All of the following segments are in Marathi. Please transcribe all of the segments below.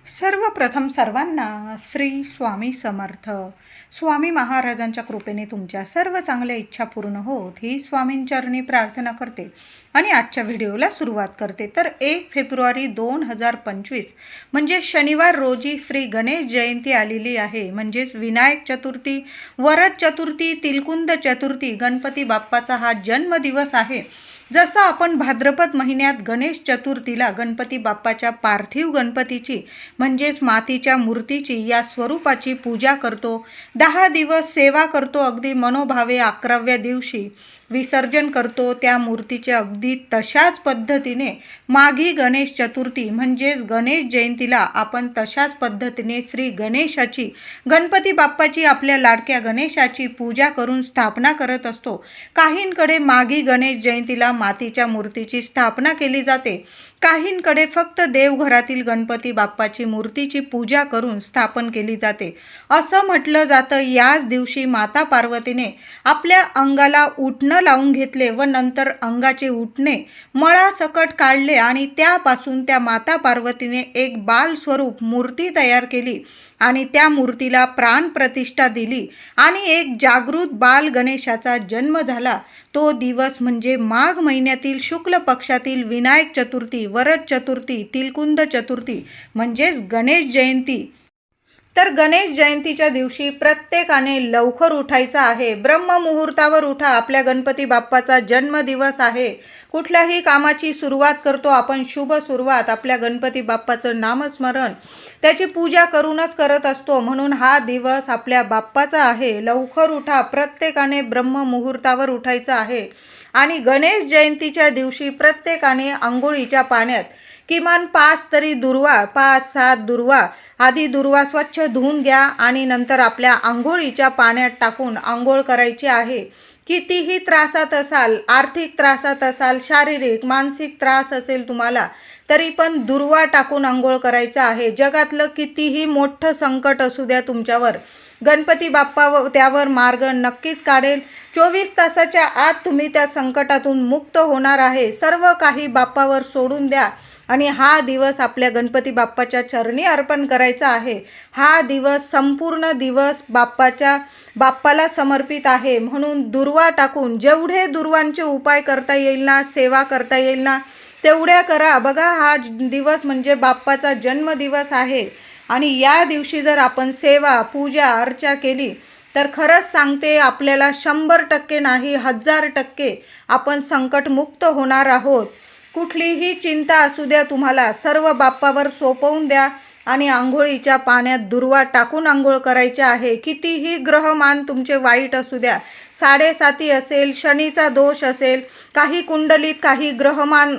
सर्वप्रथम सर्वांना श्री स्वामी समर्थ. स्वामी महाराजांच्या कृपेने तुमच्या सर्व चांगल्या इच्छा पूर्ण होत ही स्वामींचरणी प्रार्थना करते आणि आजच्या व्हिडिओला सुरुवात करते. तर 1 फेब्रुवारी 2025 म्हणजे शनिवार रोजी श्री गणेश जयंती आलेली आहे. म्हणजेच विनायक चतुर्थी, वरद चतुर्थी, तिलकुंद चतुर्थी, गणपती बाप्पाचा हा जन्मदिवस आहे. जसं आपण भाद्रपद महिन्यात गणेश चतुर्थीला गणपती बाप्पाच्या पार्थिव गणपतीची म्हणजेच मातीच्या मूर्तीची या स्वरूपाची पूजा करतो, 10 दिवस सेवा करतो, अगदी मनोभावे 11व्या दिवशी विसर्जन करतो त्या मूर्तीचे. अगदी तशाच पद्धतीने माघी गणेश चतुर्थी म्हणजेच गणेश जयंतीला आपण तशाच पद्धतीने श्री गणेशाची, गणपती बाप्पाची, आपल्या लाडक्या गणेशाची पूजा करून स्थापना करत असतो. काहींकडे माघी गणेश जयंतीला मातीच्या मूर्तीची स्थापना केली जाते, काहींकडे फक्त देवघरातील गणपती बाप्पाची मूर्तीची पूजा करून स्थापन केली जाते. असं म्हटलं जातं याच दिवशी माता पार्वतीने आपल्या अंगाला उटणं लावून घेतले व नंतर अंगाचे उटणे मळासकट काढले आणि त्यापासून त्या माता पार्वतीने एक बाल स्वरूप मूर्ती तयार केली आणि त्या मूर्तीला प्राण प्रतिष्ठा दिली आणि एक जागृत बाल गणेशाचा जन्म झाला. तो दिवस म्हणजे माघ महिन्यातील शुक्ल पक्षातील विनायक चतुर्थी, वरद चतुर्थी, तिलकुंद चतुर्थी म्हणजेच गणेश जयंती. तर गणेश जयंतीच्या दिवशी प्रत्येकाने लवकर उठायचं आहे. ब्रह्ममुहूर्तावर उठा. आपल्या गणपती बाप्पाचा जन्मदिवस आहे. कुठल्याही कामाची सुरुवात करतो आपण, शुभ सुरुवात आपल्या गणपती बाप्पाचं नामस्मरण, त्याची पूजा करूनच करत असतो. म्हणून हा दिवस आपल्या बाप्पाचा आहे. लवकर उठा. प्रत्येकाने ब्रह्ममुहूर्तावर उठायचं आहे. आणि गणेश जयंतीच्या दिवशी प्रत्येकाने आंघोळीच्या पाण्यात किमान 5 तरी दुर्वा, 5-7 दुर्वा, आधी दुर्वा स्वच्छ धुवून घ्या आणि नंतर आपल्या आंघोळीच्या पाण्यात टाकून आंघोळ करायची आहे. कितीही त्रासात असाल, आर्थिक त्रासात असाल, शारीरिक मानसिक त्रास असेल तुम्हाला, तरी पण दुर्वा टाकून आंघोळ करायचं आहे. जगातलं कितीही मोठं संकट असू द्या तुमच्यावर, गणपती बाप्पा त्यावर मार्ग नक्कीच काढेल. 24 तासाच्या आत तुम्ही त्या संकटातून मुक्त होणार आहे. सर्व काही बाप्पावर सोडून द्या आणि हा दिवस आपल्या गणपती बाप्पाच्या चरणी अर्पण करायचा आहे. हा दिवस, संपूर्ण दिवस बाप्पाला समर्पित आहे. म्हणून दुर्वा टाकून जेवढे दुर्वांचे उपाय करता येईल ना, सेवा करता येईल ना, तेवढ्या करा. बघा, हा दिवस म्हणजे बाप्पाचा जन्मदिवस आहे आणि या दिवशी जर आपण सेवा, पूजा, अर्चा केली तर खरंच सांगते आपल्याला 100% नाही 1000% आपण संकटमुक्त होणार आहोत. कुठलीही चिंता असू द्या तुम्हाला, सर्व बाप्पावर सोपवून द्या आणि आंघोळीच्या पाण्यात दुर्वा टाकून आंघोळ करायचे आहे. कितीही ग्रहमान तुमचे वाईट असू द्या, 7.5 असेल, शनीचा दोष असेल, काही कुंडलीत काही ग्रहमान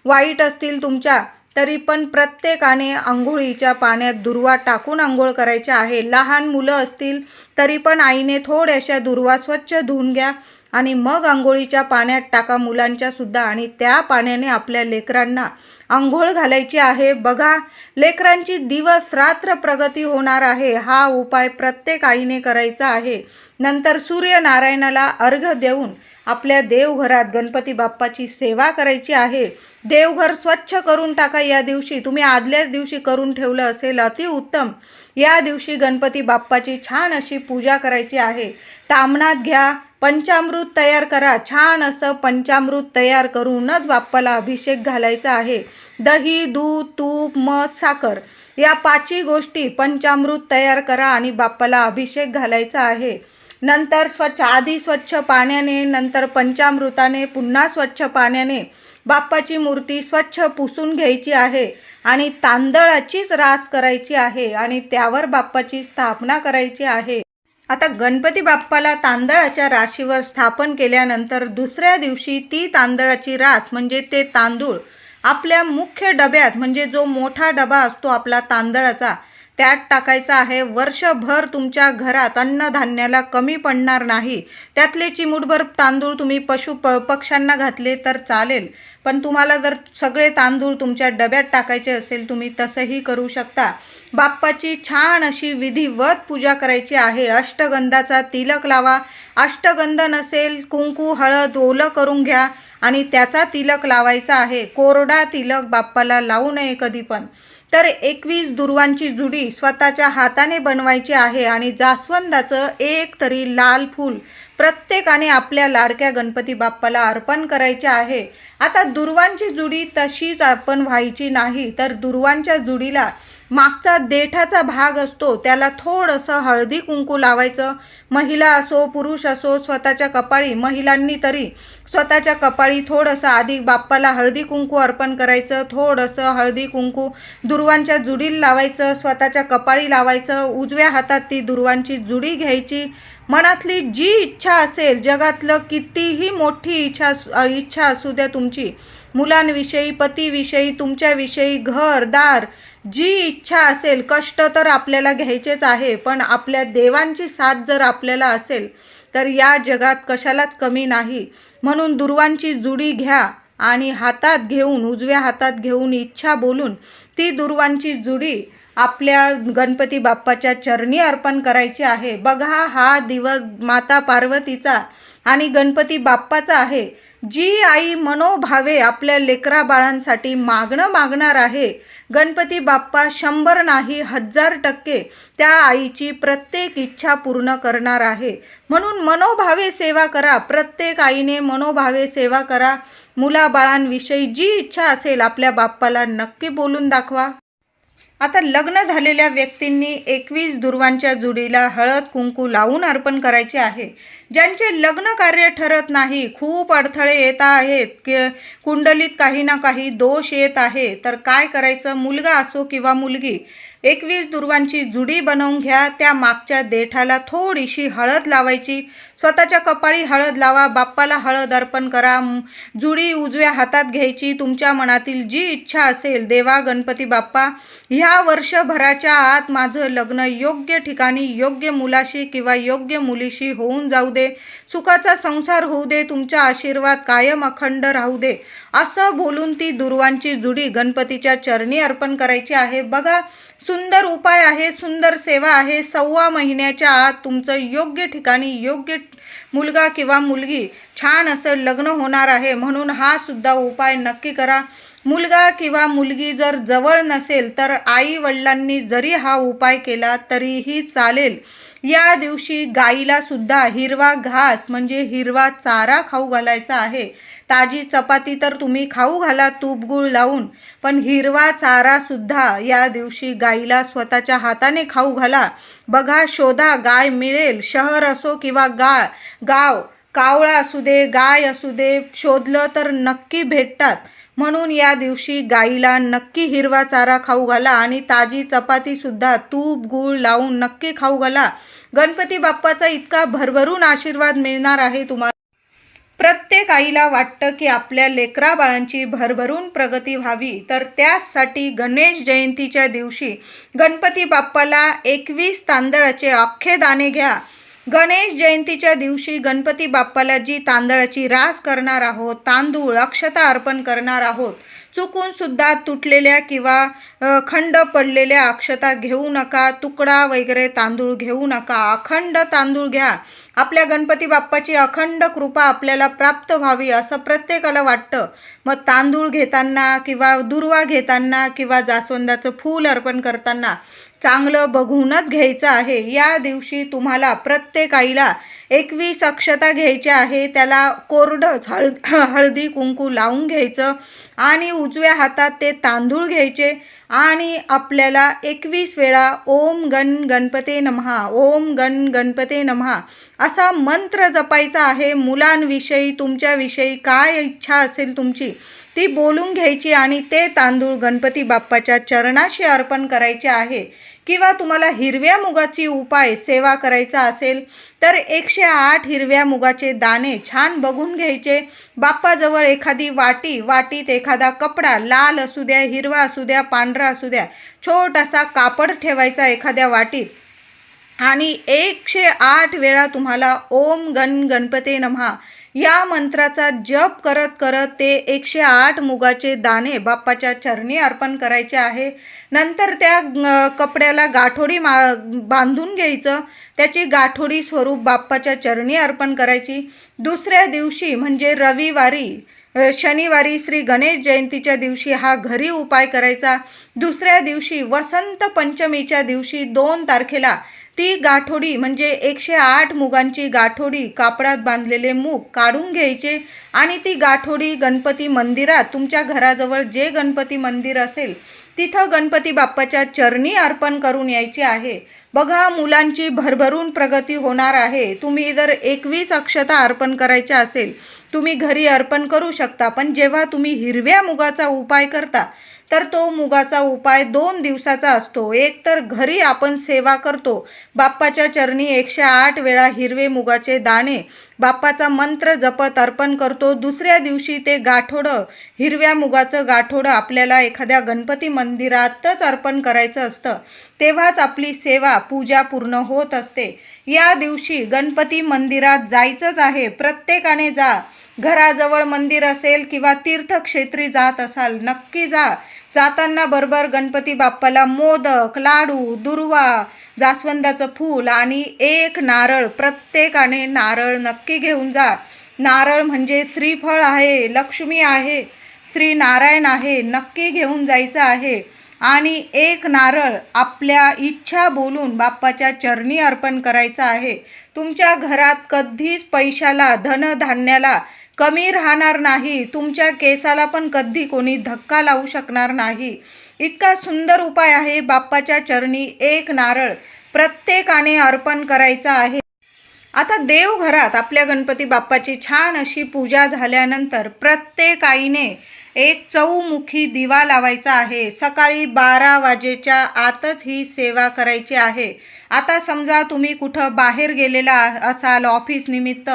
वाईट असतील तुमच्या, तरी पण प्रत्येकाने आंघोळीच्या पाण्यात दुर्वा टाकून आंघोळ करायचे आहे. लहान मुलं असतील तरी पण आईने थोड्याशा दुर्वा स्वच्छ धुवून घ्या आणि मग आंघोळीच्या पाण्यात टाका मुलांच्या सुद्धा आणि त्या पाण्याने आपल्या लेकरांना आंघोळ घालायची आहे. बघा, लेकरांची दिवस रात्र प्रगती होणार आहे. हा उपाय प्रत्येक आईने करायचा आहे. नंतर सूर्यनारायणाला अर्घ्य देऊन आपल्या देवघरात गणपती बाप्पाची सेवा करायची आहे. देवघर स्वच्छ करून टाका या दिवशी. तुम्ही आदल्याच दिवशी करून ठेवलं असेल अतिउत्तम. या दिवशी गणपती बाप्पाची छान अशी पूजा करायची आहे. तामणात घ्या, पंचामृत तयार करा. छान असं पंचामृत तयार करूनच बाप्पाला अभिषेक घालायचा आहे. दही, दूध, तूप, मध, साखर या 5 गोष्टी पंचामृत तयार करा आणि बाप्पाला अभिषेक घालायचा आहे. नंतर आधी स्वच्छ पाण्याने, नंतर पंचामृताने, पुन्हा स्वच्छ पाण्याने बाप्पाची मूर्ती स्वच्छ पुसून घ्यायची आहे आणि तांदळाचीच रास करायची आहे आणि त्यावर बाप्पाची स्थापना करायची आहे. आता गणपती बाप्पाला तांदळाच्या राशीवर स्थापन केल्यानंतर दुसऱ्या दिवशी ती तांदळाची रास म्हणजे ते तांदूळ आपल्या मुख्य डब्यात, म्हणजे जो मोठा डबा असतो आपला तांदळाचा, त्यात टाकायचा आहे. वर्षभर तुमच्या घरात अन्नधान्याला कमी पडणार नाही. त्यातले चिमूटभर तांदूळ तुम्ही पक्ष्यांना घातले तर चालेल, पण तुम्हाला जर सगळे तांदूळ तुमच्या डब्यात टाकायचे असेल तुम्ही तसंही करू शकता. बाप्पाची छान अशी विधिवत पूजा करायची आहे. अष्टगंधाचा तिलक लावा. अष्टगंध नसेल, कुंकू, हळद ओलं करून घ्या आणि त्याचा तिलक लावायचा आहे. कोरडा तिलक बाप्पाला लावू नये कधी पण. तर 21 दुर्वांची जुडी स्वतःच्या हाताने बनवायची आहे आणि जास्वंदाचं एक तरी लाल फूल प्रत्येकाने आपल्या लाडक्या गणपती बाप्पाला अर्पण करायचे आहे। आता दुर्वांची जुडी तशीच अर्पण व्हायची नाही, तर दुर्वांच्या जुडीला मागचा देठाचा भाग असतो त्याला थोडंसं हळदी कुंकू लावायचं। महिला असो पुरुष असो स्वतःच्या कपाळी, महिलांनी तरी स्वतःच्या कपाळी थोडंसं आधी बाप्पाला हळदी कुंकू अर्पण करायचं, थोडंसं हळदी कुंकू दुर्वांच्या जुडीला लावायचं, स्वतःच्या कपाळी लावायचं। उजव्या हातात ती दुर्वांची जुडी घ्यायची, मनातली जी इच्छा असेल, जगातलं कितीही मोठी इच्छा असू द्या तुमची, मुलांविषयी, पतीविषयी, तुमच्याविषयी, घरदार, जी इच्छा असेल, कष्ट तर आपल्याला घ्यायचेच आहे, पण आपल्या देवांची साथ जर आपल्याला असेल तर या जगात कशालाच कमी नाही। म्हणून दुर्वांची जुडी घ्या आणि हातात घेऊन, उजव्या हातात घेऊन इच्छा बोलून ती दुर्वांची जुडी आपल्या गणपती बाप्पाच्या चरणी अर्पण करायची आहे। बघा, हा दिवस माता पार्वतीचा आणि गणपती बाप्पाचा आहे। जी आई मनोभावे आपल्या लेकरा बाळांसाठी मागणार आहे, गणपती बाप्पा 100 नाही 1000% त्या आईची प्रत्येक इच्छा पूर्ण करणार आहे। म्हणून मनोभावे सेवा करा, प्रत्येक आईने मनोभावे सेवा करा। मुलाबाळांविषयी जी इच्छा असेल आपल्या बाप्पाला नक्की बोलून दाखवा। आता लग्न झालेल्या व्यक्तींनी 21 दुर्वांच्या जुडीला हळद कुंकू लावून अर्पण करायचे आहे। ज्यांचे लग्न कार्य ठरत नाही, खूप अडथळे येत आहेत, कुंडलीत काही ना काही दोष येत आहे, तर काय करायचं? मुलगा असो किंवा मुलगी, 21 दुर्वांची जुडी बनवून घ्या। त्या मागच्या देठाला थोडीशी हळद लावायची, स्वतःच्या कपाळी हळद लावा, बाप्पाला हळद अर्पण करा। जुडी उजव्या हातात घ्यायची, तुमच्या मनातील जी इच्छा असेल, देवा गणपती बाप्पा, ह्या वर्षभराच्या आत माझं लग्न योग्य ठिकाणी योग्य मुलाशी किंवा योग्य मुलीशी होऊन जाऊ दे, सुखाचा संसार होऊ दे, तुमचा आशीर्वाद कायम अखंड राहू दे, असं बोलून ती दुर्वांची जुडी गणपतीच्या चरणी अर्पण करायची आहे। बघा, सुंदर उपाय आहे, सुंदर सेवा आहे। 1.25 महिन्याच्या आत तुमचं योग्य ठिकाणी योग्य मुलगा किंवा मुलगी छान असं लग्न होणार आहे, म्हणून हा सुद्धा उपाय नक्की करा। मुलगा किंवा मुलगी जर जवळ नसेल तर आई वडिलांनी जरी हा उपाय केला तरीही चालेल। या दिवशी गाईला सुद्धा हिरवा घास म्हणजे हिरवा चारा खाऊ घालायचा आहे। ताजी चपाती तर तुम्ही खाऊ घाला तूप गूळ लावून, पण हिरवा चारा सुद्धा या दिवशी गाईला स्वतःच्या हाताने खाऊ घाला। बघा, शोधा, गाय मिळेल, शहर असो किंवा गाव, कावळा असू दे, गाय असू दे, शोधलं तर नक्की भेटतात। म्हणून या दिवशी गाईला नक्की हिरवा चारा खाऊ घाला आणि ताजी चपाती सुद्धा तूप गूळ लावून नक्की खाऊ घाला। गणपती बाप्पाचा इतका भरभरून आशीर्वाद मिळणार आहे तुम्हाला। प्रत्येक आईला वाटतं की आपल्या लेकरा बाळांची भरभरून प्रगती व्हावी, तर त्यासाठी गणेश जयंतीच्या दिवशी गणपती बाप्पाला 21 तांदळाचे अख्खे दाणे घ्या। गणेश जयंतीच्या दिवशी गणपती बाप्पाला जी तांदळाची रास करणार आहोत, तांदूळ अक्षता अर्पण करणार आहोत, चुकून सुद्धा तुटलेल्या किंवा खंड पडलेल्या अक्षता घेऊ नका, तुकडा वगैरे तांदूळ घेऊ नका, अखंड तांदूळ घ्या। आपल्या गणपती बाप्पाची अखंड कृपा आपल्याला प्राप्त व्हावी असं प्रत्येकाला वाटतं। मग तांदूळ घेताना किंवा दुर्वा घेताना किंवा जास्वंदाचं फूल अर्पण करताना चांगलं बघूनच घ्यायचं आहे। या दिवशी तुम्हाला प्रत्येक आईला 21 अक्षता घ्यायच्या आहे, त्याला कोरडंच हळदी कुंकू लावून घ्यायचं आणि उजव्या हातात ते तांदूळ घ्यायचे आणि आपल्याला 21 वेळा ओम गण गणपते नमः, ओम गण गणपते नमः असा मंत्र जपायचा आहे। मुलांविषयी, तुमच्याविषयी काय इच्छा असेल तुमची ती बोलून घ्यायची आणि ते तांदूळ गणपती बाप्पाच्या चरणाशी अर्पण करायचे आहे। किंवा तुम्हाला हिरव्या मुगाची उपाय सेवा करायचा असेल तर 108 हिरव्या मुगाचे दाणे छान बघून घ्यायचे। बाप्पाजवळ एखादी वाटीत एखादा कपडा, लाल असू द्या, हिरवा असू द्या, पांढरा असू द्या, छोटासा कापड ठेवायचा एखाद्या वाटीत आणि 108 वेळा तुम्हाला ओम गण गणपते नमः या मंत्राचा जप करत करत ते 108 मुगाचे दाणे बाप्पाच्या चरणी अर्पण करायचे आहे। नंतर त्या कपड्याला गाठोडी बांधून घ्यायचं, त्याची गाठोडी स्वरूप बाप्पाच्या चरणी अर्पण करायची। दुसऱ्या दिवशी म्हणजे रविवारी शनिवारी श्री गणेश जयंतीच्या दिवशी हा घरी उपाय करायचा। दुसऱ्या दिवशी वसंत पंचमीच्या दिवशी 2 तारखेला ती गाठोडी म्हणजे 108 मुगांची गाठोडी, कापडात बांधलेले मूग काढून घ्यायचे आणि ती गाठोडी गणपती मंदिरात, तुमच्या घराजवळ जे गणपती मंदिर असेल तिथं गणपती बाप्पाच्या चरणी अर्पण करून यायची आहे। बघा, मुलांची भरभरून प्रगती होणार आहे। तुम्ही जर 21 अक्षता अर्पण करायच्या असेल तुम्ही घरी अर्पण करू शकता, पण जेव्हा तुम्ही हिरव्या मुगाचा उपाय करता तर तो मुगाचा उपाय 2 दिवसाचा असतो। एक तर घरी आपण सेवा करतो, बाप्पाच्या चरणी 108 वेळा हिरवे मुगाचे दाणे बाप्पाचा मंत्र जपत अर्पण करतो। दुसऱ्या दिवशी ते गाठोडं, हिरव्या मुगाचं गाठोडं आपल्याला एखाद्या गणपती मंदिरातच अर्पण करायचं असतं, तेव्हाच आपली सेवा पूजा पूर्ण होत असते। या दिवशी गणपती मंदिरात जायचंच आहे, प्रत्येकाने जा। घराजवळ मंदिर असेल किंवा तीर्थक्षेत्री जात असाल नक्की जा। जाताना बरोबर गणपती बाप्पाला मोदक, लाडू, दुर्वा, जास्वंदाचं फूल आणि 1 नारळ, प्रत्येकाने नारळ नक्की घेऊन जा। नारळ म्हणजे श्रीफळ आहे, लक्ष्मी आहे, श्री नारायण आहे, नक्की घेऊन जायचं आहे। आणि 1 नारळ आपल्या इच्छा बोलून बाप्पाच्या चरणी अर्पण करायचं आहे। तुमच्या घरात कधीच पैशाला, धनधान्याला कमी राहणार नाही, तुमच्या केसाला पण कधी कोणी धक्का लावू शकणार नाही। इतका सुंदर उपाय आहे। बाप्पाच्या चरणी 1 नारळ प्रत्येकाने अर्पण करायचा आहे। आता देवघरात आपल्या गणपती बाप्पाची छान अशी पूजा झाल्यानंतर प्रत्येक आईने एक चौमुखी दिवा लावायचा आहे। सकाळी 12 वाजेच्या आतच ही सेवा करायची आहे। आता समजा तुम्ही कुठं बाहेर गेलेला असाल ऑफिस निमित्त,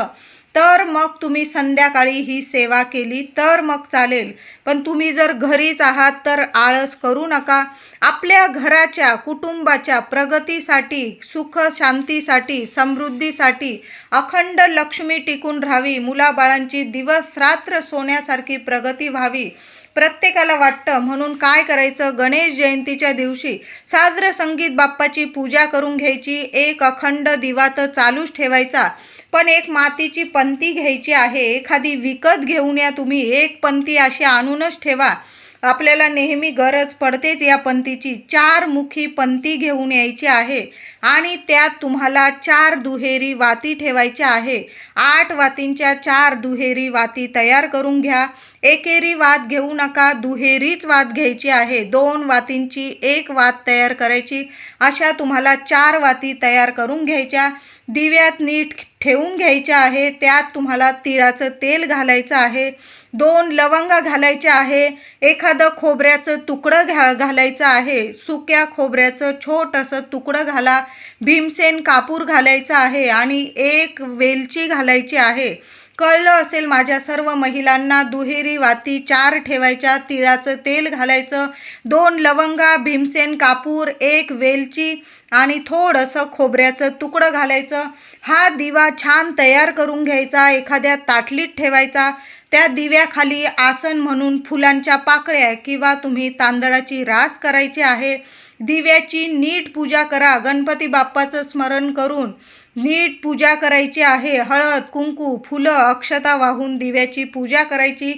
तर मग तुम्ही संध्याकाळी ही सेवा केली तर मग चालेल, पण तुम्ही जर घरीच आहात तर आळस करू नका। आपल्या घराच्या, कुटुंबाच्या प्रगतीसाठी, सुख शांतीसाठी, समृद्धीसाठी, अखंड लक्ष्मी टिकून राहावी, मुलाबाळांची दिवस रात्र सोन्यासारखी प्रगती व्हावी प्रत्येकाला वाटतं। म्हणून काय करायचं, गणेश जयंतीच्या दिवशी साजरं संगीत बाप्पाची पूजा करून घ्यायची। 1 अखंड दिवा तर चालूच ठेवायचा, पण 1 मातीची पंती घ्यायची आहे। एखादी विकत घेऊन या तुम्ही, 1 पंती अशी आणूनच ठेवा, आपल्याला नेहमी गरज पडतेच या पंतीची। 4 मुखी पंती घेऊन यायची आहे आणि त्यात तुम्हाला 4 दुहेरी वाती ठेवायच्या आहे। 8 वातींच्या 4 दुहेरी वाती तयार करून घ्या। एकेरी वात घेऊ नका, दुहेरीच वात घ्यायची आहे। 2 वातींची 1 वात तयार करायची, अशा तुम्हाला 4 वाती तयार करून घ्यायच्या। दिव्यात नीट ठेवून घ्यायच्या आहे। त्यात तुम्हाला तिळाचं तेल घालायचं आहे, 2 लवंगा घालायच्या आहे, एखादं खोबऱ्याचं तुकडं घालायचं आहे, सुक्या खोबऱ्याचं छोटंसं तुकडं घाला, भीमसेन कापूर घालायचा आहे आणि 1 वेलची घालायची आहे। कळलं असेल माझ्या सर्व महिलांना, दुहेरी वाती 4 ठेवायच्या, तिळाचं तेल घालायचं, 2 लवंगा, भीमसेन कापूर, 1 वेलची आणि थोडंसं खोबऱ्याचं तुकडं घालायचं। हा दिवा छान तयार करून घ्यायचा, एखाद्या ताटलीत ठेवायचा। त्या दिव्याखाली आसन म्हणून फुलांच्या पाकळ्या किंवा तुम्ही तांदळाची रास करायची आहे। दिव्याची नीट पूजा करा, गणपती बाप्पाचं स्मरण करून नीट पूजा करायची आहे। हळद, कुंकू, फुलं, अक्षता वाहून दिव्याची पूजा करायची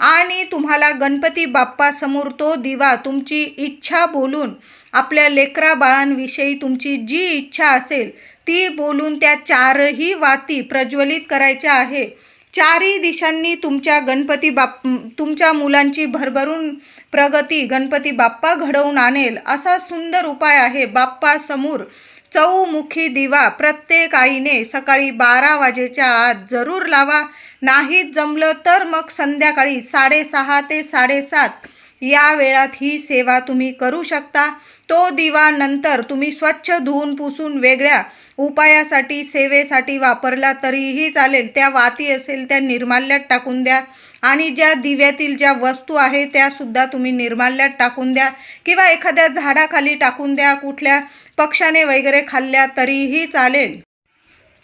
आणि तुम्हाला गणपती बाप्पासमोर तो दिवा तुमची इच्छा बोलून, आपल्या लेकरा बाळांविषयी तुमची जी इच्छा असेल ती बोलून त्या 4ही वाती प्रज्वलित करायच्या आहे। 4ही दिशांनी तुमच्या मुलांची भरभरून प्रगती गणपती बाप्पा घडवून आणेल, असा सुंदर उपाय आहे। बाप्पासमोर चौमुखी दिवा प्रत्येक आईने सकाळी 12 वाजेच्या आत जरूर लावा। नाहीच जमलं तर मग संध्याकाळी 6:30 ते 7:30 या वेळात ही सेवा तुम्ही करू शकता। तो दिवा नंतर तुम्ही स्वच्छ धुवून पुसून वेगळ्या उपायासाठी, सेवेसाठी वापरला तरीही चालेल। त्या वाती असेल त्या निर्माल्यात टाकून द्या आणि ज्या दिव्यातील ज्या वस्तू आहे त्या सुद्धा तुम्ही निर्माल्यात टाकून द्या किंवा एखाद्या झाडाखाली टाकून द्या, कुठल्या पक्ष्याने वगैरे खाल्ल्या तरीही चालेल।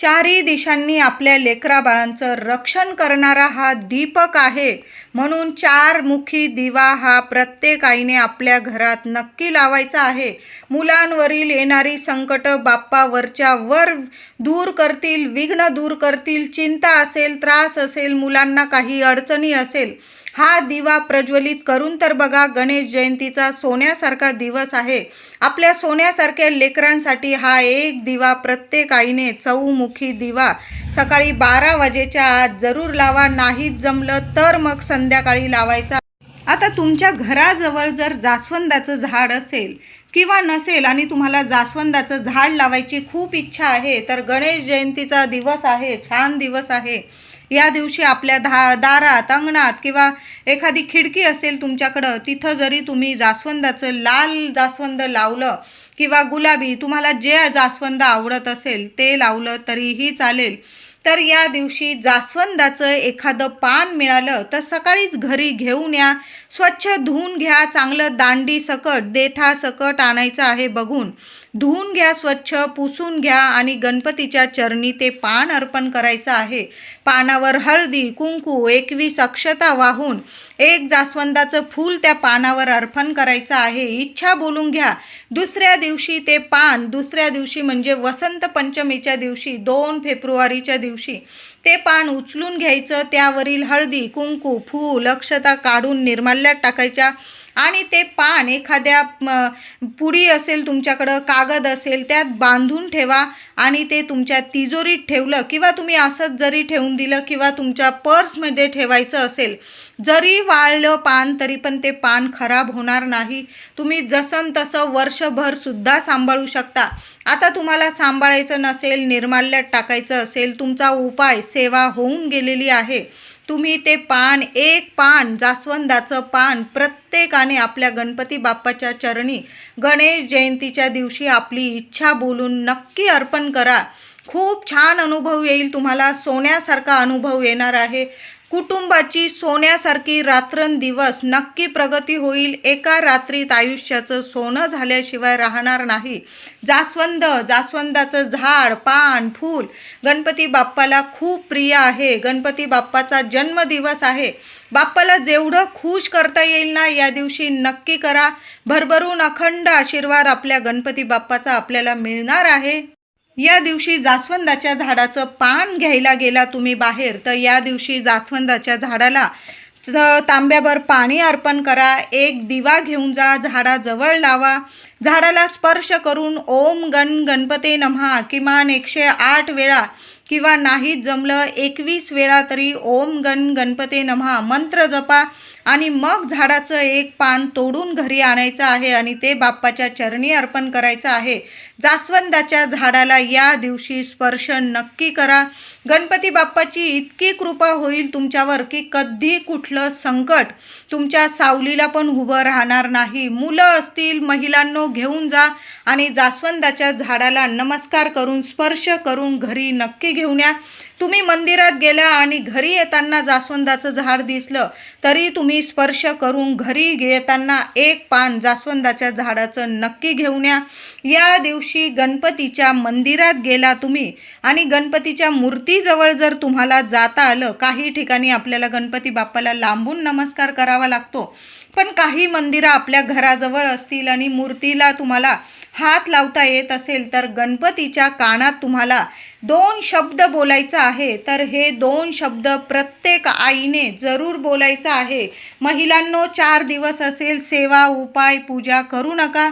चारही दिशांनी आपल्या लेकरा बाळांचं रक्षण करणारा हा दीपक आहे. म्हणून चारमुखी दिवा हा प्रत्येक आईने आपल्या घरात नक्की लावायचा आहे. मुलांवरील येणारी संकट बाप्पा वरच्या वर दूर करतील, विघ्न दूर करतील. चिंता असेल, त्रास असेल, मुलांना काही अडचणी असेल, हा दिवा प्रज्वलित करून तर बघा. गणेश जयंतीचा सोन्यासारखा दिवस आहे. आपल्या सोन्यासारख्या लेकरांसाठी हा एक दिवा प्रत्येक आईने, चौमुखी दिवा, सकाळी 12 वाजेच्या आत जरूर लावा. नाहीच जमलं तर मग संध्याकाळी लावायचा. आता तुमच्या घराजवळ जर जास्वंदाचं झाड असेल किंवा नसेल आणि तुम्हाला जास्वंदाचं झाड लावायची खूप इच्छा आहे, तर गणेश जयंतीचा दिवस आहे, छान दिवस आहे. या दिवशी आपल्या दारात, अंगणात किंवा एखादी खिडकी असेल तुमच्याकडं, तिथं जरी तुम्ही जास्वंदाचं लाल जास्वंद लावलं किंवा गुलाबी, तुम्हाला जे जास्वंद आवडत असेल ते लावलं तरीही चालेल. तर या दिवशी जास्वंदाचं एखादं पान मिळालं तर सकाळीच घरी घेऊन या. स्वच्छ धुवून घ्या, चांगलं दांडी सकट, देठा सकट आणायचं आहे बघून. धुवून घ्या, स्वच्छ पुसून घ्या आणि गणपतीच्या चरणी ते पान अर्पण करायचं आहे. पानावर हळदी, कुंकू, 21 अक्षता वाहून एक जास्वंदाचं फूल त्या पानावर अर्पण करायचं आहे. इच्छा बोलून घ्या. दुसऱ्या दिवशी ते पान, दुसऱ्या दिवशी म्हणजे वसंत पंचमीच्या दिवशी 2 फेब्रुवारीच्या दिवशी ते पान उचलून घ्यायचं. त्यावरील हळदी, कुंकू, फूल, अक्षता काढून निर्माल्यात टाकायच्या आणि ते पान एखाद्या पुडी असेल तुमच्याकडं, कागद असेल, त्यात बांधून ठेवा आणि ते तुमच्या तिजोरीत ठेवलं किंवा तुम्ही असंच जरी ठेवून दिलं किंवा तुमच्या पर्समध्ये ठेवायचं असेल, जरी वाळलं पान तरी पण ते पान खराब होणार नाही. तुम्ही जसं तसं वर्षभर सुद्धा सांभाळू शकता. आता तुम्हाला सांभाळायचं नसेल, निर्माल्यात टाकायचं असेल, तुमचा उपाय सेवा होऊन गेलेली आहे, तुम्ही ते पान, एक पान जास्वंदाचं पान प्रत्येकाने आपल्या गणपती बाप्पाच्या चरणी गणेश जयंतीच्या दिवशी आपली इच्छा बोलून नक्की अर्पण करा. खूप छान अनुभव येईल तुम्हाला, सोन्यासारखा अनुभव येणार आहे. कुटुंबाची सोन्यासारखी रात्रंदिवस नक्की प्रगती होईल. एका रात्रीत आयुष्याचं सोनं झाल्याशिवाय राहणार नाही. जास्वंदाचं झाड, पान, फूल गणपती बाप्पाला खूप प्रिय आहे. गणपती बाप्पाचा जन्मदिवस आहे. बाप्पाला जेवढं खुश करता येईल ना, या दिवशी नक्की करा. भरभरून अखंड आशीर्वाद आपल्या गणपती बाप्पाचा आपल्याला मिळणार आहे. या दिवशी जास्वंदाच्या झाडाचं पान घ्यायला गेला तुम्ही बाहेर, तर या दिवशी जास्वंदाच्या झाडाला तांब्याभर पाणी अर्पण करा. एक दिवा घेऊन जा, झाडाजवळ लावा. झाडाला स्पर्श करून ओम गणपते नमः किमान 108 वेळा किंवा नाही जमलं 21 वेळा तरी ओम गणपते नमः मंत्र जपा आणि मग झाडाचं एक पान तोडून घरी आणायचं आहे आणि ते बाप्पाच्या चरणी अर्पण करायचं आहे. जास्वंदाच्या झाडाला या दिवशी स्पर्श नक्की करा. गणपती बाप्पाची इतकी कृपा होईल तुमच्यावर की कधी कुठलं संकट तुमच्या सावलीला पण उभं राहणार नाही. मुलं असतील, महिलांनो घेऊन जा आणि जास्वंदाच्या झाडाला नमस्कार करून, स्पर्श करून घरी नक्की घेऊन या. तुम्ही मंदिरात गेला आणि घरी येताना जास्वंदाचं झाड दिसलं तरी तुम्ही स्पर्श करून घरी येताना एक पान जास्वंदाच्या झाडाचं नक्की घेऊन या. या दिवशी गणपतीच्या मंदिरात गेला तुम्ही आणि गणपतीच्या मूर्तीजवळ जर तुम्हाला जाता आलं, काही ठिकाणी आपल्याला गणपती बाप्पाला लांबून नमस्कार करावा लागतो, पण काही मंदिरं आपल्या घराजवळ असतील आणि मूर्तीला तुम्हाला हात लावता येत असेल, तर गणपतीच्या कानात तुम्हाला 2 शब्द बोलायचं आहे. तर हे 2 शब्द प्रत्येक आईने जरूर बोलायचं आहे. महिलांनो 4 दिवस असेल सेवा, उपाय, पूजा करू नका,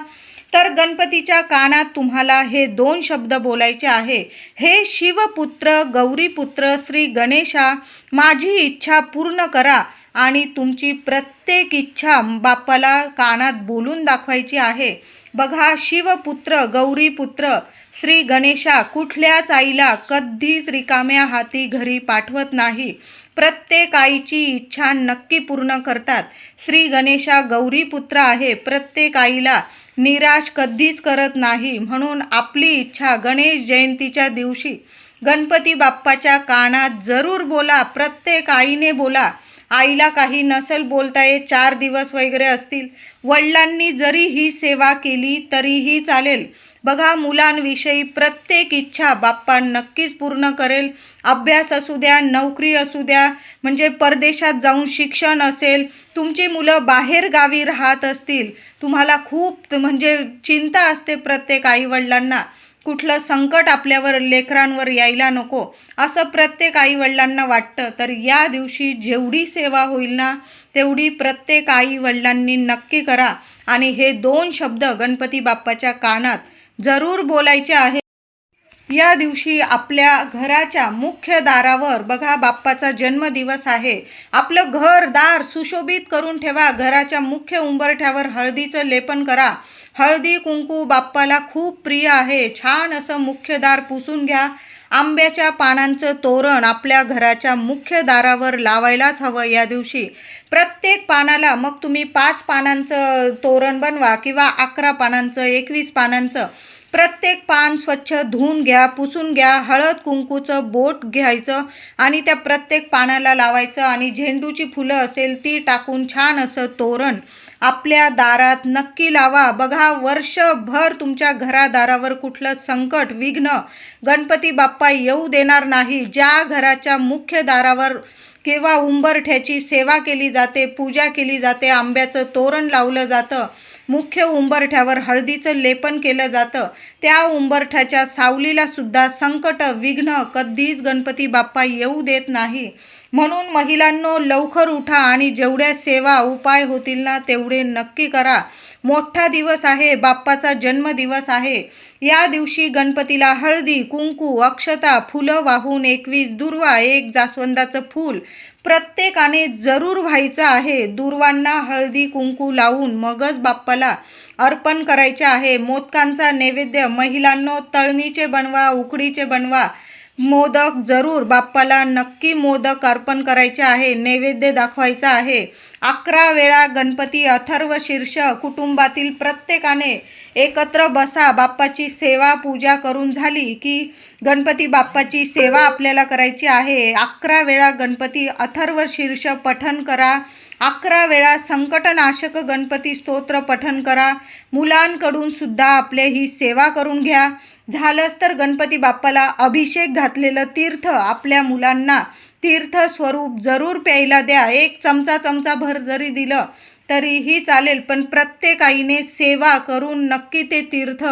तर गणपतीच्या कानात तुम्हाला हे 2 शब्द बोलायचे आहे. हे शिवपुत्र, गौरीपुत्र श्री गणेशा, माझी इच्छा पूर्ण करा. आणि तुमची प्रत्येक इच्छा बाप्पाला कानात बोलून दाखवायची आहे. बघा, शिवपुत्र, गौरीपुत्र श्री गणेशा कुठल्याच आईला कधीच रिकाम्या हाती घरी पाठवत नाही. प्रत्येक आईची इच्छा नक्की पूर्ण करतात. श्री गणेशा गौरीपुत्र आहे, प्रत्येक आईला निराश कधीच करत नाही. म्हणून आपली इच्छा गणेश जयंतीच्या दिवशी गणपती बाप्पाच्या कानात जरूर बोला, प्रत्येक आईने बोला आईला काही नसेल बोलता येत, 4 दिवस वगैरे असतील, वडिलांनी जरी ही सेवा केली तरीही चालेल. बघा, मुलांविषयी प्रत्येक इच्छा बाप्पा नक्कीच पूर्ण करेल. अभ्यास असू द्या, नोकरी असू द्या, म्हणजे परदेशात जाऊन शिक्षण असेल, तुमची मुलं बाहेर गावी राहत असतील, तुम्हाला खूप म्हणजे चिंता असते प्रत्येक आईवडिलांना, कुठलं संकट आपल्यावर लेकरांवर यायला नको असं प्रत्येक आईवडिलांना वाटतं. तर या दिवशी जेवढी सेवा होईल ना तेवढी प्रत्येक आईवडिलांनी नक्की करा आणि हे 2 शब्द गणपती बाप्पाच्या कानात जरूर बोलायचे आहे. या दिवशी आपल्या घराच्या मुख्य दारावर बघा, बाप्पाचा जन्मदिवस आहे, आपलं घर दार सुशोभित करून ठेवा. घराच्या मुख्य उंबरठ्यावर हळदीचं लेपन करा. हळदी कुंकू बाप्पाला खूप प्रिय आहे. छान असं मुख्य दार पुसून घ्या. आंब्याच्या पानांचं तोरण आपल्या घराच्या मुख्य दारावर लावायलाच हवं या दिवशी. प्रत्येक पानाला मग तुम्ही 5 पानांचं तोरण बनवा किंवा 11 पानांचं, 21 पानांचं. प्रत्येक पान स्वच्छ धुवून घ्या, पुसून घ्या. हळद कुंकूचं बोट घ्यायचं आणि त्या प्रत्येक पानाला लावायचं आणि झेंडूची फुलं असेल ती टाकून छान असं तोरण आपल्या दारात नक्की लावा. बघा, वर्षभर तुमच्या घरादारावर कुठलं संकट, विघ्न गणपती बाप्पा येऊ देणार नाही. ज्या घराच्या मुख्य दारावर किंवा उंबरठ्याची सेवा केली जाते, पूजा केली जाते, आंब्याचं तोरण लावलं जातं, मुख्य उंबरठ्यावर हळदीचं लेपन केलं जातं, त्या उंबरठ्याच्या सावलीला सुद्धा संकट, विघ्न कधीच गणपती बाप्पा येऊ देत नाही. म्हणून महिलांनो, लवकर उठा आणि जेवढ्या सेवा उपाय होतील ना तेवढे नक्की करा. मोठा दिवस आहे, बाप्पाचा जन्मदिवस आहे. या दिवशी गणपतीला हळदी कुंकू, अक्षता, फुलं वाहून 21 दुर्वा, 1 जास्वंदाचं फूल प्रत्येकाने जरूर व्हायचं आहे. दुर्वांना हळदी कुंकू लावून मगच बाप्पाला अर्पण करायचे आहे. मोदकांचा नैवेद्य महिलांनो तळणीचे बनवा, उकडीचे बनवा. मोदक जरूर बाप्पाला नक्की मोदक अर्पण करायचे आहे, नैवेद्य दाखवायचा आहे. 11 वेळा गणपती अथर्व शीर्ष कुटुंबातील प्रत्येकाने एकत्र बसा. बाप्पाची सेवा पूजा करून झाली की गणपती बाप्पाची सेवा आपल्याला करायची आहे. 11 वेळा गणपती अथर्व शीर्ष पठण करा. 11 वेळा संकटनाशक गणपती स्तोत्र पठण करा. मुलांकडून सुद्धा आपले ही सेवा करून घ्या. झालंच तर गणपती बाप्पाला अभिषेक घातलेलं तीर्थ आपल्या मुलांना तीर्थ स्वरूप जरूर प्यायला द्या. 1 चमचा भर जरी दिलं तरीही चालेल, पण प्रत्येक आईने सेवा करून नक्की ते तीर्थ,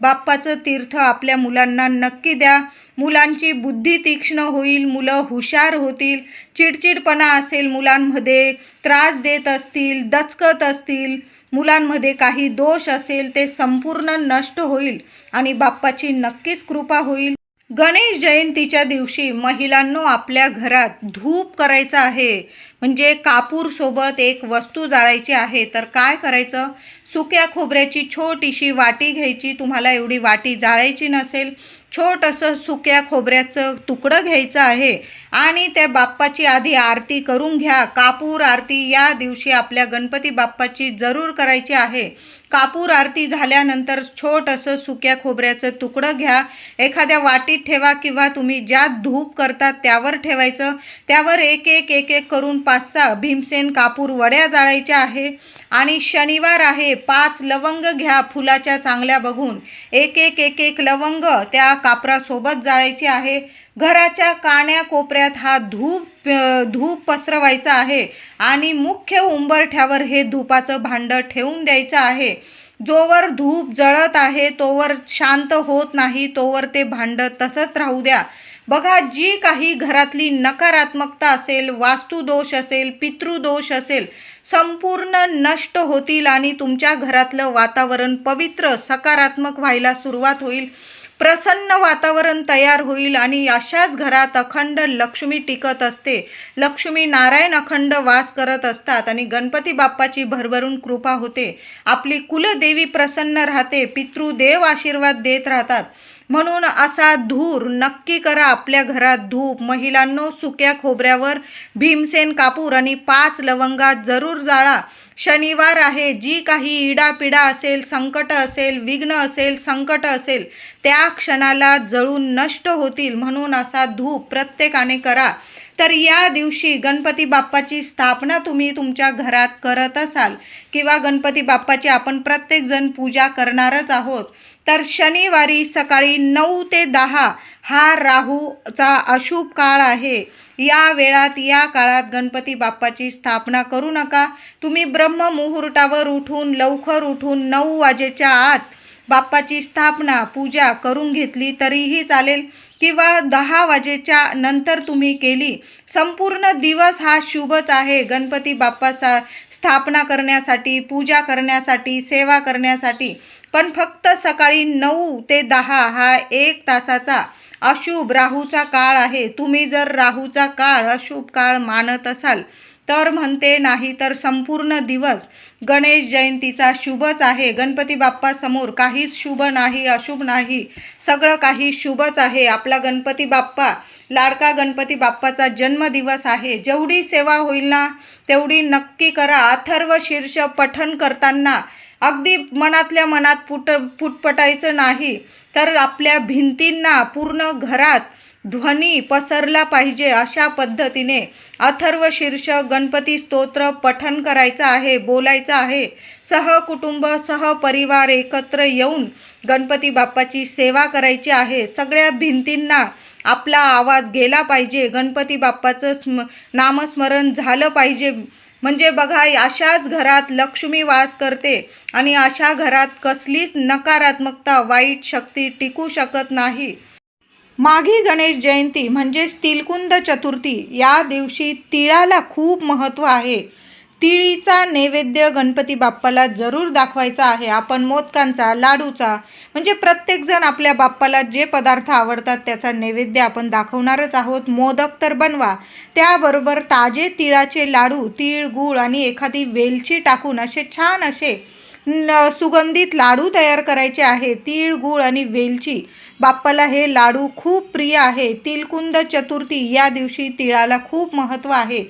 बाप्पाचं तीर्थ आपल्या मुलांना नक्की द्या. मुलांची बुद्धी तीक्ष्ण होईल, मुलं हुशार होतील. चिडचिडपणा असेल मुलांमध्ये, त्रास देत असतील, दचकत असतील, मुलांमध्ये काही दोष असेल ते संपूर्ण नष्ट होईल आणि बाप्पाची नक्कीच कृपा होईल. गणेश जयंतीच्या दिवशी महिलांनो आपल्या घरात धूप करायचा आहे, म्हणजे कापूरसोबत एक वस्तू जाळायची आहे. तर काय करायचं, सुक्या खोबऱ्याची छोटीशी वाटी घ्यायची. तुम्हाला एवढी वाटी जाळायची नसेल, छोटंसं सुक्या खोबऱ्याचं तुकडं घ्यायचं आहे आणि त्या बाप्पाची आधी आरती करून घ्या. कापूर आरती या दिवशी आपल्या गणपती बाप्पाची जरूर करायची आहे. कापूर आरती झाल्यानंतर छोटंसं सुक्या खोबऱ्याचं तुकडं घ्या, एखाद्या वाटीत ठेवा किंवा तुम्ही ज्यात धूप करतात त्यावर ठेवायचं. त्यावर एक एक करून 5-6 भीमसेन कापूर वड्या जाळायच्या आहे. आणि शनिवार आहे, 5 लवंग घ्या फुलाच्या चांगल्या बघून, एक लवंग त्या कापरासोबत जाळायची आहे. घराच्या कान्या कोपऱ्यात हा धूप पसरवायचा आहे आणि मुख्य उंबरठ्यावर हे धूपाचं भांडं ठेवून द्यायचं आहे. जोवर धूप जळत आहे तोवर शांत होत नाही, तोवर ते भांडं तसंच राहू द्या. बघा, जी काही घरातली नकारात्मकता असेल, वास्तुदोष असेल, पितृदोष असेल, संपूर्ण नष्ट होतील आणि तुमच्या घरातलं वातावरण पवित्र, सकारात्मक व्हायला सुरुवात होईल. प्रसन्न वातावरण तयार होईल आणि अशाच घरात अखंड लक्ष्मी टिकत असते. लक्ष्मी नारायण अखंड वास करत असतात आणि गणपती बाप्पाची भरभरून कृपा होते. आपली कुलदेवी प्रसन्न राहते, पितृदेव आशीर्वाद देत राहतात. म्हणून असा धूर नक्की करा आपल्या घरात. धूप महिलांनो सुक्या खोबऱ्यावर भीमसेन कापूर आणि 5 लवंगा जरूर जाळा. शनिवार आहे, जी काही इडापिडा असेल, संकट असेल, विघ्न असेल, संकट असेल, त्या क्षणाला जळून नष्ट होतील. म्हणून असा धूप प्रत्येकाने करा. तर या दिवशी गणपती बाप्पाची स्थापना तुम्ही तुमच्या घरात करत असाल किंवा गणपती बाप्पाची आपण प्रत्येकजण पूजा करणारच आहोत, तर शनिवारी सकाळी 9 ते 10 हा राहूचा अशुभ काळ आहे. या काळात गणपती बाप्पाची स्थापना करू नका. तुम्ही ब्रह्ममुहूर्तावर उठून लवकर उठून 9 वाजेच्या आत बाप्पाची स्थापना पूजा करून घेतली तरीही चालेल किंवा 10 वाजेच्या नंतर तुम्ही केली. संपूर्ण दिवस हा शुभच आहे गणपती बाप्पा स्थापना करण्यासाठी, पूजा करण्यासाठी, सेवा करण्यासाठी. पण फक्त सकाळी 9 ते 10 हा 1 तासाचा अशुभ राहूचा काळ आहे. तुम्ही जर राहूचा काळ अशुभ काळ मानत असाल तर म्हणते, नाही तर संपूर्ण दिवस गणेश जयंतीचा शुभच आहे. गणपती बाप्पा समोर काहीच शुभ नाही, अशुभ नाही, सगळं काही शुभच आहे. आपला गणपती बाप्पा, लाडका गणपती बाप्पाचा जन्मदिवस आहे. जेवढी सेवा होईल ना तेवढी नक्की करा. अथर्व शीर्ष पठण करताना अगदी मनातल्या मनात पुटपटायचं नाही, तर आपल्या भिंतींना पूर्ण घरात ध्वनी पसरला पाहिजे. अशा पद्धतीने अथर्व शीर्ष गणपती स्तोत्र पठण करायचं आहे, बोलायचं आहे. सहकुटुंब सहपरिवार एकत्र येऊन गणपती बाप्पाची सेवा करायची आहे. सगळ्या भिंतींना आपला आवाज गेला पाहिजे, गणपती बाप्पाचं नामस्मरण झालं पाहिजे. म्हणजे बघा, अशाच घरात लक्ष्मी वास करते आणि अशा घरात कसलीच नकारात्मकता, वाईट शक्ती टिकू शकत नाही. माघी गणेश जयंती म्हणजेच तिलकुंद चतुर्थी, या दिवशी तिळाला खूप महत्त्व आहे. तिळीचा नैवेद्य गणपती बाप्पाला जरूर दाखवायचा आहे. आपण मोदकांचा, लाडूचा, म्हणजे प्रत्येकजण आपल्या बाप्पाला जे पदार्थ आवडतात त्याचा नैवेद्य आपण दाखवणारच आहोत. मोदक तर बनवा, त्याबरोबर ताजे तिळाचे लाडू, तीळ, गूळ आणि एखादी वेलची टाकून असे छान असे सुगंधित लाडू तयार करायचे आहे. तीळ, गूळ आणि वेलची, बाप्पाला हे लाडू खूप प्रिय आहे. तिलकुंद चतुर्थी या दिवशी तिळाला खूप महत्त्व आहे.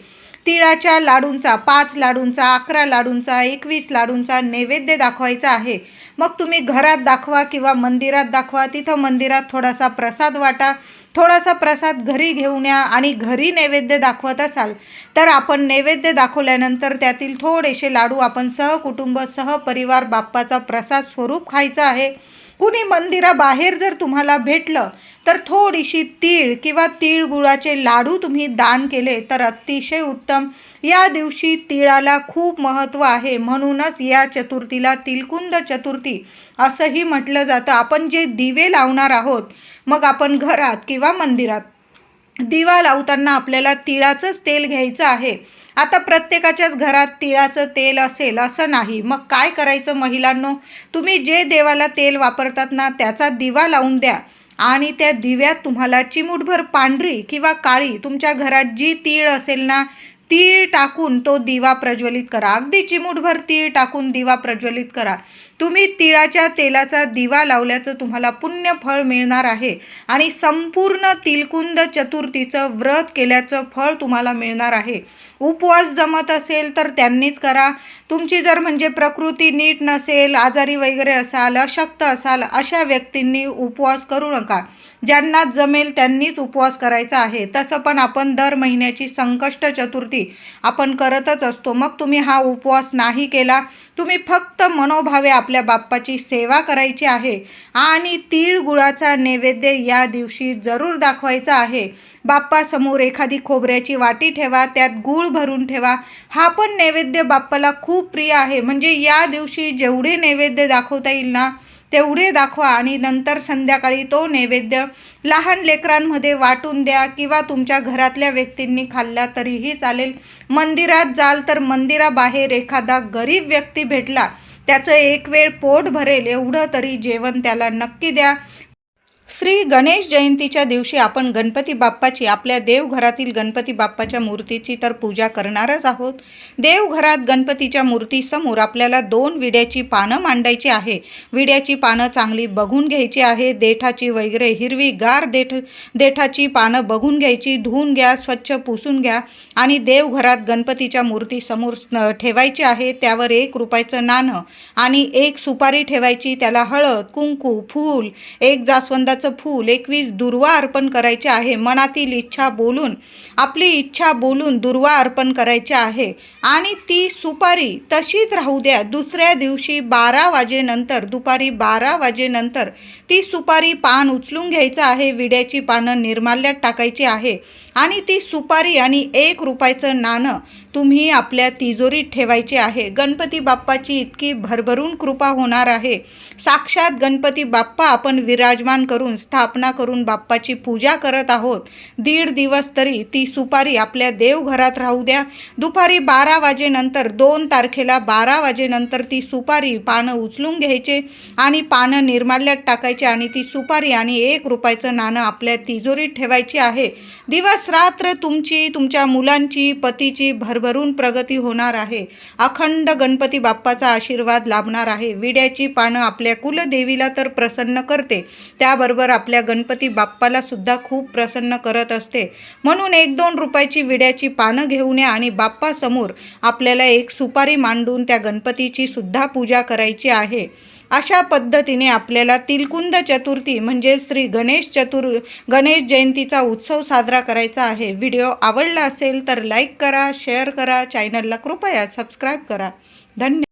तिळाच्या लाडूंचा, 5 लाडूंचा, 11 लाडूंचा, 21 लाडूंचा नैवेद्य दाखवायचा आहे. मग तुम्ही घरात दाखवा किंवा मंदिरात दाखवा. तिथं मंदिरात थोडासा प्रसाद वाटा, थोडासा प्रसाद घरी घेऊन या. आणि घरी नैवेद्य दाखवत असाल तर आपण नैवेद्य दाखवल्यानंतर त्यातील थोडेसे लाडू आपण सहकुटुंब सहपरिवार बाप्पाचा प्रसाद स्वरूप खायचा आहे. कुणी मंदिराबाहेर जर तुम्हाला भेटलं तर थोडीशी तीळ किंवा तिळगुळाचे लाडू तुम्ही दान केले तर अतिशय उत्तम. या दिवशी तिळाला खूप महत्त्व आहे, म्हणूनच या चतुर्थीला तिलकुंद चतुर्थी असंही म्हटलं जातं. आपण जे दिवे लावणार आहोत, मग आपण घरात किंवा मंदिरात दिवा लावताना आपल्याला तिळाचंच तेल घ्यायचं आहे. आता प्रत्येकाच्याच घरात तिळाचं तेल असेल असं नाही. मग काय करायचं महिलांनो, तुम्ही जे देवाला तेल वापरतात ना त्याचा दिवा लावून द्या आणि त्या दिव्यात तुम्हाला चिमूटभर पांढरी किंवा काळी, तुमच्या घरात जी तीळ असेल ना तीळ टाकून तो दिवा प्रज्वलित करा. अगदी चिमूटभर तीळ टाकून दिवा प्रज्वलित करा. तुम्ही तिळाच्या तेलाचा दिवा लावल्याचं तुम्हाला पुण्य फळ मिळणार आहे आणि संपूर्ण तिलकुंद चतुर्थीचं व्रत केल्याचं फळ तुम्हाला मिळणार आहे. उपवास जमत असेल तर त्यांनीच करा. तुमची जर म्हणजे प्रकृती नीट नसेल, आजारी वगैरे असाल, अशक्त असाल, अशा व्यक्तींनी उपवास करू नका. ज्यांना जमेल त्यांनीच उपवास करायचा आहे. तसं पण आपण दर महिन्याची संकष्ट चतुर्थी आपण करतच असतो. मग तुम्ही हा उपवास नाही केला, तुम्ही फक्त मनोभावे आपल्या बाप्पाची सेवा करायची आहे आणि तीळ गुळाचा नैवेद्य या दिवशी जरूर दाखवायचा आहे. बाप्पासमोर एखादी खोबऱ्याची वाटी ठेवा, त्यात गूळ भरून ठेवा. हा पण नैवेद्य बाप्पाला खूप प्रिय आहे. म्हणजे या दिवशी जेवढे नैवेद्य दाखवता येईल ना तेवढे दाखवा आणि नंतर संध्याकाळी तो नैवेद्य लहान लेकरांमध्ये वाटून द्या किंवा तुमच्या घरातल्या व्यक्तींनी खाल्ला तरीही चालेल. मंदिरात जाल तर मंदिराबाहेर एखादा गरीब व्यक्ती भेटला, त्याचं एक वेळ पोट भरेल एवढं तरी जेवण त्याला नक्की द्या. श्री गणेश जयंतीच्या दिवशी आपण गणपती बाप्पाची, आपल्या देवघरातील गणपती बाप्पाच्या मूर्तीची तर पूजा करणारच आहोत. देवघरात गणपतीच्या मूर्तीसमोर आपल्याला 2 विड्याची पानं मांडायची आहे. विड्याची पानं चांगली बघून घ्यायची आहे. देठाची वगैरे हिरवीगार देठाची पानं बघून घ्यायची, धुवून घ्या, स्वच्छ पुसून घ्या आणि देवघरात गणपतीच्या मूर्तीसमोर ठेवायची आहे. त्यावर 1 रुपयाचं नाणं आणि 1 सुपारी ठेवायची. त्याला हळद, कुंकू, फूल, 1 जास्वंदाचं गुलाबाचं फूल, 21 दुर्वा अर्पण करायचे आहे. मनातील इच्छा बोलून, आपली इच्छा बोलून दुर्वा अर्पण करायचे आहे आणि ती सुपारी तशीच राहू द्या. दुसऱ्या दिवशी 12 वाजेनंतर, दुपारी 12 वाजेनंतर ती सुपारी पान उचलून घ्यायचं आहे. विड्याची पानं निर्माल्यात टाकायची आहे आणि ती सुपारी आणि 1 रुपयाचं नाणं तुम्ही आपल्या तिजोरीत ठेवायचे आहे. गणपती बाप्पाची इतकी भरभरून कृपा होणार आहे. साक्षात गणपती बाप्पा आपण विराजमान करून, स्थापना करून बाप्पाची पूजा करत आहोत. 1.5 दिवस तरी ती सुपारी आपल्या देवघरात राहू द्या. दुपारी 12 वाजेनंतर, 2 तारखेला 12 वाजेनंतर ती सुपारी पानं उचलून घ्यायचे आणि पानं निर्माल्यात टाकायचे आणि ती सुपारी आणि 1 रुपयाचं नाणं आपल्या तिजोरीत ठेवायची आहे. दिवस रात्र तुमची, तुमच्या मुलांची, पतीची भरभरून प्रगती होणार आहे. अखंड गणपती बाप्पाचा आशीर्वाद लाभणार आहे. विड्याची पानं आपल्या कुलदेवीला तर प्रसन्न करते, त्याबरोबर आपल्या गणपती बाप्पाला सुद्धा खूप प्रसन्न करत असते. म्हणून 1-2 रुपयाची विड्याची पानं घेऊन या आणि बाप्पासमोर आपल्याला एक सुपारी मांडून त्या गणपतीची सुद्धा पूजा करायची आहे. अशा पद्धतीने आपल्याला तिलकुंद चतुर्थी म्हणजे श्री गणेश जयंतीचा उत्सव साजरा करायचा आहे. व्हिडिओ आवडला असेल तर लाईक करा, शेअर करा, चॅनलला कृपया सबस्क्राईब करा. धन्यवाद.